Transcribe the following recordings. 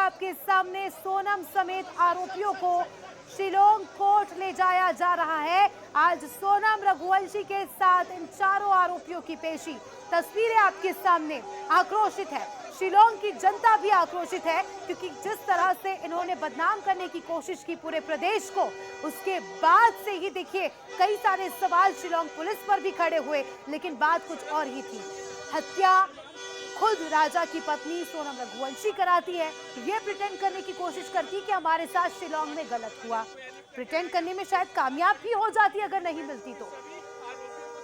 आपके सामने सोनम समेत आरोपियों को शिलोंग कोर्ट ले जाया जा रहा है। आज सोनम रघुवंशी के साथ इन चारों आरोपियों की पेशी। तस्वीरें आपके सामने। आक्रोशित है शिलोंग की जनता भी आक्रोशित है, क्योंकि जिस तरह से इन्होंने बदनाम करने की कोशिश की पूरे प्रदेश को, उसके बाद से ही देखिए कई सारे सवाल शिलोंग पुलिस पर भी खड़े हुए, लेकिन बात कुछ और ही थी। हत्या खुद राजा की पत्नी सोनम रघुवंशी कराती है। ये प्रिटेंड करने की कोशिश करती कि हमारे साथ शिलोंग में गलत हुआ। प्रिटेंड करने में शायद कामयाब भी हो जाती अगर नहीं मिलती तो।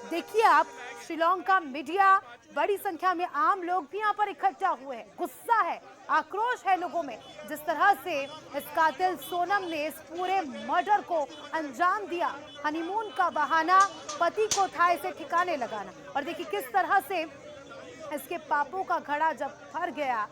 देखिए आप, शिलोंग का मीडिया, बड़ी संख्या में आम लोग भी यहाँ पर इकट्ठा हुए हैं। गुस्सा है, आक्रोश है लोगों में, जिस तरह से इस कातिल सोनम ने इस पूरे मर्डर को अंजाम दिया। हनीमून का बहाना, पति को थाई से ठिकाने लगाना, और देखिए किस तरह से इसके पापों का घड़ा जब भर गया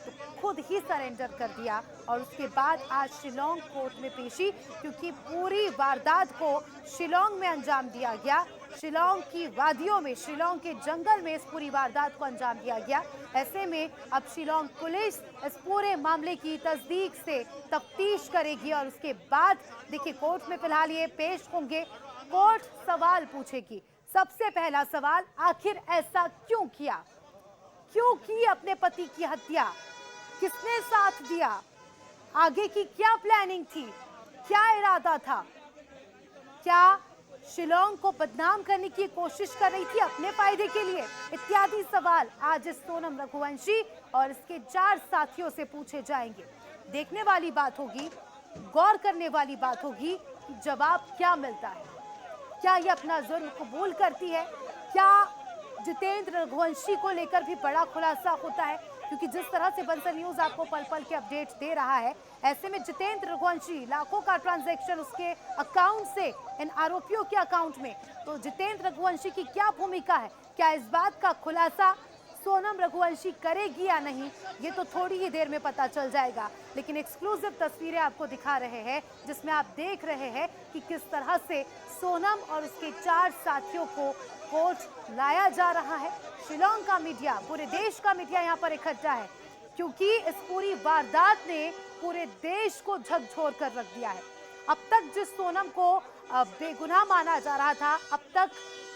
तो खुद ही सरेंडर कर दिया। और उसके बाद आज शिलोंग कोर्ट में पेशी, क्योंकि पूरी वारदात को शिलोंग में अंजाम दिया गया। शिलोंग की वादियों में, शिलोंग के जंगल में इस पूरी वारदात को अंजाम दिया गया। ऐसे में अब शिलोंग पुलिस इस पूरे मामले की तस्दीक से तफ्तीश करेगी और उसके बाद देखिए कोर्ट में फिलहाल ये पेश होंगे। कोर्ट सवाल पूछेगी। सबसे पहला सवाल, आखिर ऐसा क्यों किया? क्यों की अपने पति की हत्या? किसने साथ दिया? आगे की क्या प्लानिंग थी? क्या इरादा था? क्या शिलोंग को बदनाम करने की कोशिश कर रही थी अपने फायदे के लिए? इत्यादि सवाल आज इस सोनम रघुवंशी और इसके 4 साथियों से पूछे जाएंगे। देखने वाली बात होगी, गौर करने वाली बात होगी कि जवाब क्या मिलता है। क्या ये अपना जुर्म कबूल करती है? क्या जितेंद्र रघुवंशी को लेकर भी बड़ा खुलासा होता है? क्योंकि जिस तरह से बंसल न्यूज आपको पल पल के अपडेट दे रहा है, ऐसे में जितेंद्र रघुवंशी, लाखों का ट्रांजैक्शन उसके अकाउंट से इन आरोपियों के अकाउंट में, तो जितेंद्र रघुवंशी की क्या भूमिका है? क्या इस बात का खुलासा सोनम रघुवंशी करेगी या नहीं, ये तो थोड़ी ही देर में पता चल जाएगा। लेकिन एक्सक्लूसिव तस्वीरें आपको दिखा रहे हैं, जिसमें आप देख रहे हैं कि किस तरह से सोनम और उसके 4 साथियों को कोर्ट लाया जा रहा है। शिलोंग का मीडिया, पूरे देश का मीडिया यहाँ पर इकट्ठा है, क्योंकि इस पूरी वारदात ने पूरे देश को झकझोर कर रख दिया है। अब तक जिस सोनम को बेगुनाह माना जा रहा था, अब तक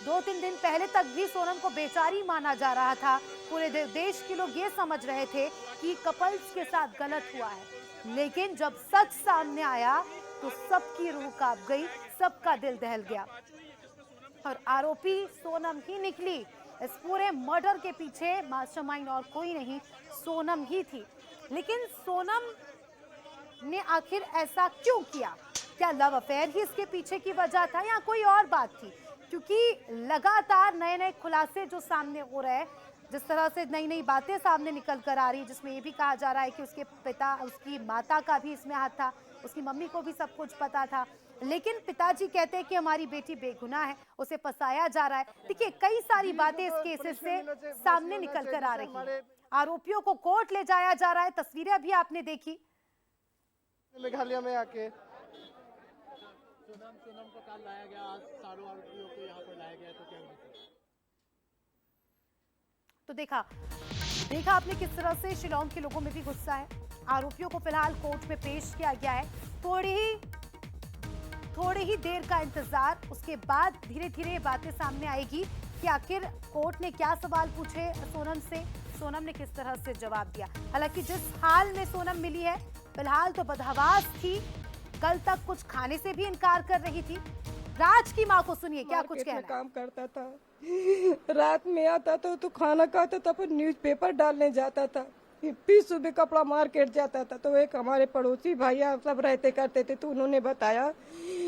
2-3 दिन पहले तक भी सोनम को बेचारी माना जा रहा था। पूरे देश के लोग ये समझ रहे थे कि कपल्स के साथ गलत हुआ है, लेकिन जब सच सामने आया तो सबकी रूह कांप गई, सबका दिल दहल गया। और आरोपी सोनम ही निकली। इस पूरे मर्डर के पीछे मास्टरमाइंड और कोई नहीं, सोनम ही थी। लेकिन सोनम ने आखिर ऐसा क्यों किया? क्या लव अफेयर ही इसके पीछे की वजह था या कोई और बात थी? क्योंकि लगातार नए नए खुलासे जो सामने हो रहे हैं, जिस तरह से नई नई बातें सामने निकल कर आ रही, जिसमें ये भी कहा जा रहा है कि उसके पिता, उसकी माता का भी इसमें हाथ था, उसकी मम्मी को भी सब कुछ पता था, लेकिन पिताजी कहते हैं कि हमारी बेटी बेगुनाह है, उसे फंसाया जा रहा है। देखिए कई सारी बातें इस केसेस से सामने निकल कर आ रही हैं। आरोपियों को कोर्ट ले जाया जा रहा है, तस्वीरें भी आपने देखी। मेघालय में आके सोनम को कल लाया गया, आज चारों आरोपियों को यहाँ पर लाया गया, तो क्या तो देखा आपने किस तरह से शिलोंग के लोगों में भी गुस्सा है। आरोपियों को फिलहाल कोर्ट में पेश किया गया है। थोड़ी ही देर का इंतजार, उसके बाद धीरे धीरे बातें सामने आएगी कि आखिर कोर्ट ने क्या सवाल पूछे सोनम से, सोनम ने किस तरह से जवाब दिया। हालांकि जिस हाल में सोनम मिली है, फिलहाल तो बदहवास थी, कल तक कुछ खाने से भी इनकार कर रही थी। राज की मां को सुनिए क्या कुछ कहना है। काम करता था, रात में आता था तो खाना खाता था, फिर न्यूज़पेपर डालने जाता था, फिर सुबह कपड़ा मार्केट जाता था। तो एक हमारे पड़ोसी भैया सब रहते करते थे, तो उन्होंने बताया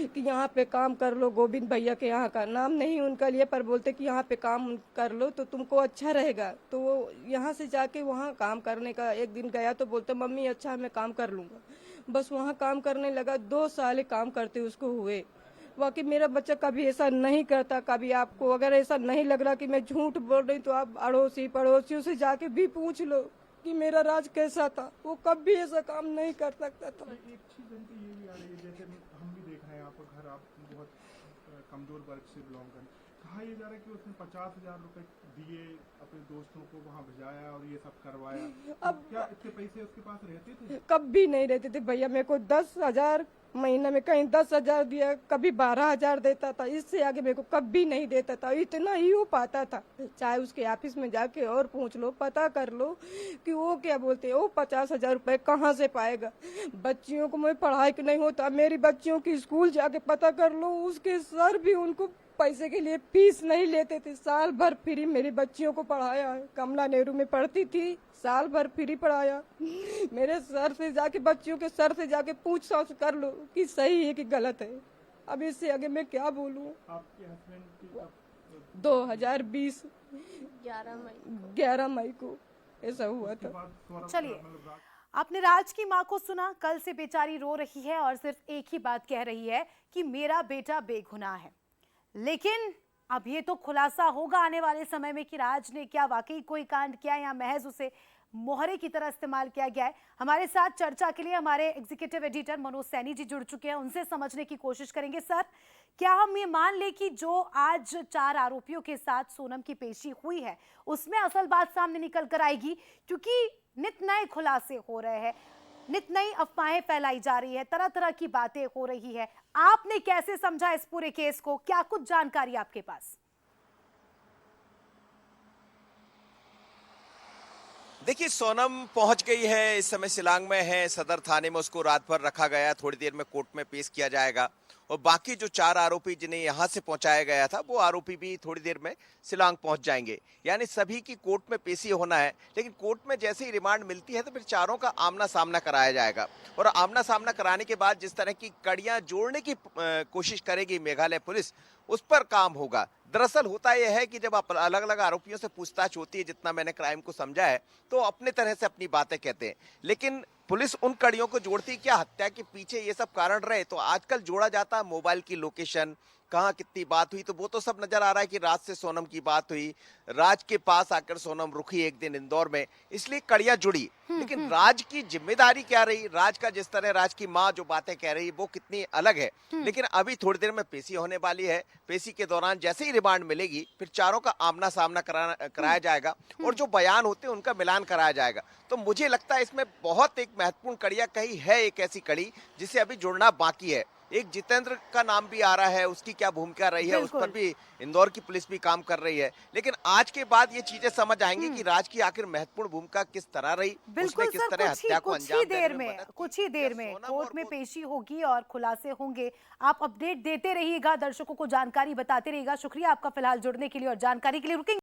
कि यहाँ पे काम कर लो। गोविंद भैया के यहाँ का नाम नहीं उनका लिए, पर बोलते कि यहाँ पे काम कर लो तो तुमको अच्छा रहेगा। तो वो यहाँ से जाके वहाँ काम करने का एक दिन गया तो बोलते मम्मी अच्छा मैं काम कर लूँगा। बस वहाँ काम करने लगा, 2 साल काम करते उसको हुए। बाकी मेरा बच्चा कभी ऐसा नहीं करता। कभी आपको अगर ऐसा नहीं लग रहा कि मैं झूठ बोल रही, तो आप अड़ोसी पड़ोसियों से जाके भी पूछ लो कि मेरा राज कैसा था। वो कभी ऐसा काम नहीं कर सकता था। एक चीज उनकी ये भी आ रही है, जैसे हम भी देख रहे हैं, आपका घर, आप बहुत कमजोर वर्ग से बिलोंग करें, कहा यह जा रहा है कि उसने 50,000 रुपए दिए, अपने दोस्तों को वहां भिजाया और ये सब करवाया। अब क्या इतने पैसे उसके पास रहते थे? कभी नहीं रहते थे भैया। मेरे को 10,000 महीने में, कहीं 10,000 दिया, कभी 12,000 देता था। इससे आगे मेरे को कभी नहीं देता था। इतना ही हो पाता था। चाहे उसके ऑफिस में जाके और पूछ लो, पता कर लो कि वो क्या बोलते हैं, वो 50,000 रुपए कहाँ से पाएगा। बच्चियों को मैं पढ़ाई के नहीं होता, मेरी बच्चियों की स्कूल जाके पता कर लो, उसके सर भी उनको पैसे के लिए फीस नहीं लेते थे। साल भर फ्री मेरी बच्चियों को पढ़ाया है। कमला नेहरू में पढ़ती थी, साल भर फ्री पढ़ाया। मेरे सर से जाके, बच्चियों के सर से जाके पूछ-ताछ कर लो कि सही है कि गलत है। अब इससे आगे मैं क्या बोलूं। आपके हस्बैंड की 2020 11 मई को ऐसा हुआ था। चलिए, आपने राज की मां को सुना। कल से बेचारी रो रही है और सिर्फ एक ही बात कह रही है कि मेरा बेटा बेगुनाह है। लेकिन अब ये तो खुलासा होगा आने वाले समय में कि राज ने क्या वाकई कोई कांड किया या महज उसे मोहरे की तरह इस्तेमाल किया गया है। हमारे साथ चर्चा के लिए हमारे एग्जीक्यूटिव एडिटर मनोज सैनी जी जुड़ चुके हैं। उनसे समझने की कोशिश करेंगे। सर, क्या हम ये मान ले कि जो आज 4 आरोपियों के साथ सोनम की पेशी हुई है, उसमें असल बात सामने निकल कर आएगी? क्योंकि नित नए खुलासे हो रहे हैं, नित नई अफवाहें फैलाई जा रही है, तरह तरह की बातें हो रही है। आपने कैसे समझा इस पूरे केस को? क्या कुछ जानकारी आपके पास? देखिए, सोनम पहुंच गई है, इस समय शिलांग में है, सदर थाने में उसको रात भर रखा गया। थोड़ी देर में कोर्ट में पेश किया जाएगा और बाकी जो 4 आरोपी जिन्हें यहां से पहुंचाया गया था, वो आरोपी भी थोड़ी देर में शिलांग पहुंच जाएंगे। यानी सभी की कोर्ट में पेशी होना है। लेकिन कोर्ट में जैसे ही रिमांड मिलती है तो फिर चारों का आमना सामना कराया जाएगा और आमना सामना कराने के बाद जिस तरह की कड़ियां जोड़ने की कोशिश करेगी मेघालय पुलिस, उस पर काम होगा। दरअसल होता यह है कि जब अलग अलग आरोपियों से पूछताछ होती है, जितना मैंने क्राइम को समझा है, तो अपने तरह से अपनी बातें कहते हैं। लेकिन पुलिस उन कड़ियों को जोड़ती, क्या हत्या के पीछे ये सब कारण रहे? तो आजकल जोड़ा जाता है मोबाइल की लोकेशन, कहाँ कितनी बात हुई, तो वो तो सब नजर आ रहा है कि राज से सोनम की बात हुई, राज के पास आकर सोनम रुकी एक दिन इंदौर में, इसलिए कड़ियां जुड़ी। लेकिन राज की जिम्मेदारी क्या रही? राज का जिस तरह राज की माँ जो बातें कह रही है वो कितनी अलग है। लेकिन अभी थोड़ी देर में पेशी होने वाली है। पेशी के दौरान जैसे ही रिमांड मिलेगी, फिर चारों का आमना सामना कराया जाएगा और जो बयान होते हैं उनका मिलान कराया जाएगा। तो मुझे लगता है इसमें बहुत एक महत्वपूर्ण कड़ियां कहीं है, एक ऐसी कड़ी जिसे अभी जुड़ना बाकी है। एक जितेंद्र का नाम भी आ रहा है, उसकी क्या भूमिका रही है, उस पर भी इंदौर की पुलिस भी काम कर रही है। लेकिन आज के बाद ये चीजें समझ आएंगी कि राज की आखिर महत्वपूर्ण भूमिका किस तरह रही, उसने किस तरह हत्या को अंजाम देने में मदद की। कुछ ही देर में कोर्ट में पेशी होगी और खुलासे होंगे। आप अपडेट देते रहिएगा, दर्शकों को जानकारी बताते रहिएगा। शुक्रिया आपका फिलहाल जुड़ने के लिए और जानकारी के लिए। रुकेंगे।